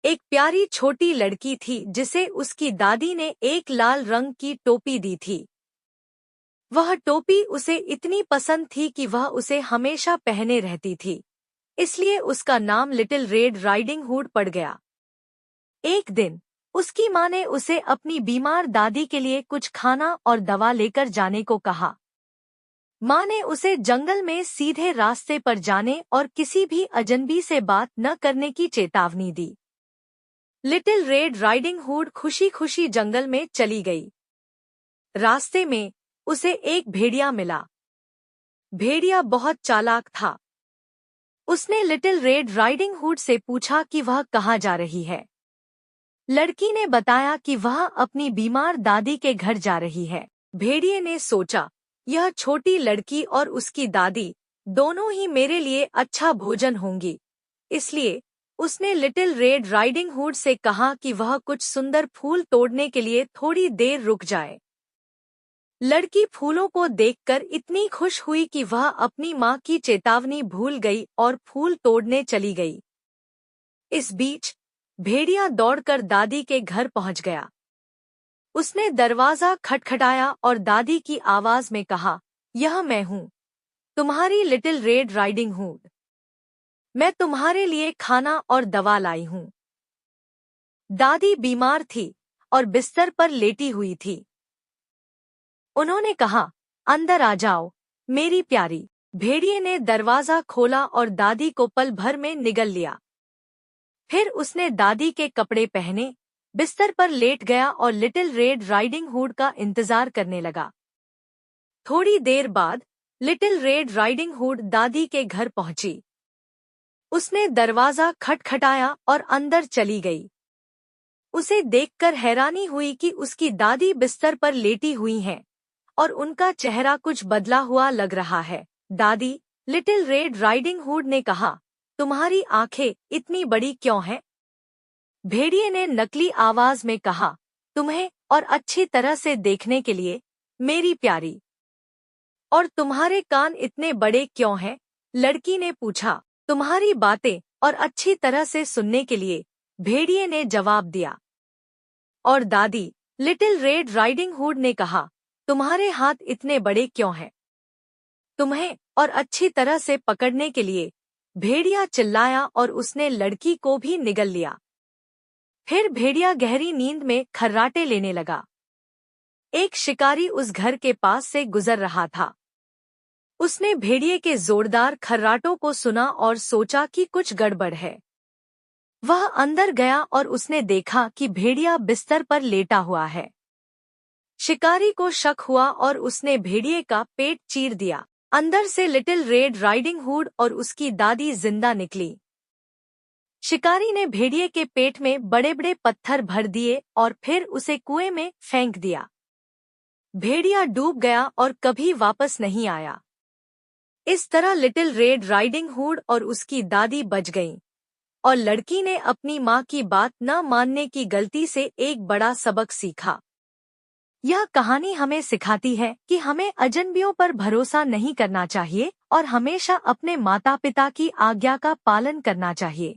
एक प्यारी छोटी लड़की थी जिसे उसकी दादी ने एक लाल रंग की टोपी दी थी। वह टोपी उसे इतनी पसंद थी कि वह उसे हमेशा पहने रहती थी, इसलिए उसका नाम लिटिल रेड राइडिंग हुड पड़ गया। एक दिन उसकी माँ ने उसे अपनी बीमार दादी के लिए कुछ खाना और दवा लेकर जाने को कहा। माँ ने उसे जंगल में सीधे रास्ते पर जाने और किसी भी अजनबी से बात न करने की चेतावनी दी। लिटिल रेड राइडिंग हुड खुशी खुशी जंगल में चली गई। रास्ते में उसे एक भेड़िया मिला। भेड़िया बहुत चालाक था। उसने लिटिल रेड राइडिंग हुड से पूछा कि वह कहाँ जा रही है। लड़की ने बताया कि वह अपनी बीमार दादी के घर जा रही है। भेड़िए ने सोचा, यह छोटी लड़की और उसकी दादी दोनों ही मेरे लिए अच्छा भोजन होंगी, इसलिए उसने लिटिल रेड राइडिंग हुड से कहा कि वह कुछ सुंदर फूल तोड़ने के लिए थोड़ी देर रुक जाए। लड़की फूलों को देखकर इतनी खुश हुई कि वह अपनी माँ की चेतावनी भूल गई और फूल तोड़ने चली गई। इस बीच भेड़िया दौड़कर दादी के घर पहुंच गया। उसने दरवाजा खटखटाया और दादी की आवाज में कहा, यह मैं हूँ, तुम्हारी लिटिल रेड राइडिंग हुड। मैं तुम्हारे लिए खाना और दवा लाई हूँ। दादी बीमार थी और बिस्तर पर लेटी हुई थी। उन्होंने कहा, अंदर आ जाओ मेरी प्यारी। भेड़िए ने दरवाजा खोला और दादी को पल भर में निगल लिया। फिर उसने दादी के कपड़े पहने, बिस्तर पर लेट गया और लिटिल रेड राइडिंग हुड का इंतजार करने लगा। थोड़ी देर बाद लिटिल रेड राइडिंग हुड दादी के घर पहुंची। उसने दरवाजा खटखटाया और अंदर चली गई। उसे देखकर हैरानी हुई कि उसकी दादी बिस्तर पर लेटी हुई हैं और उनका चेहरा कुछ बदला हुआ लग रहा है। दादी, लिटिल रेड राइडिंग हुड ने कहा, तुम्हारी आंखें इतनी बड़ी क्यों हैं? भेड़िए ने नकली आवाज में कहा, तुम्हें और अच्छी तरह से देखने के लिए, मेरी प्यारी। और तुम्हारे कान इतने बड़े क्यों हैं? लड़की ने पूछा। तुम्हारी बातें और अच्छी तरह से सुनने के लिए, भेड़िए ने जवाब दिया। और दादी, लिटिल रेड राइडिंग हुड ने कहा, तुम्हारे हाथ इतने बड़े क्यों हैं? तुम्हें और अच्छी तरह से पकड़ने के लिए, भेड़िया चिल्लाया और उसने लड़की को भी निगल लिया। फिर भेड़िया गहरी नींद में खर्राटे लेने लगा। एक शिकारी उस घर के पास से गुजर रहा था। उसने भेड़िए के जोरदार खर्राटों को सुना और सोचा कि कुछ गड़बड़ है। वह अंदर गया और उसने देखा कि भेड़िया बिस्तर पर लेटा हुआ है। शिकारी को शक हुआ और उसने भेड़िए का पेट चीर दिया। अंदर से लिटिल रेड राइडिंग हुड और उसकी दादी जिंदा निकली। शिकारी ने भेड़िए के पेट में बड़े बड़े पत्थर भर दिए और फिर उसे कुएं में फेंक दिया। भेड़िया डूब गया और कभी वापस नहीं आया। इस तरह लिटिल रेड राइडिंग हुड और उसकी दादी बच गईं, और लड़की ने अपनी माँ की बात न मानने की गलती से एक बड़ा सबक सीखा। यह कहानी हमें सिखाती है कि हमें अजनबियों पर भरोसा नहीं करना चाहिए और हमेशा अपने माता पिता की आज्ञा का पालन करना चाहिए।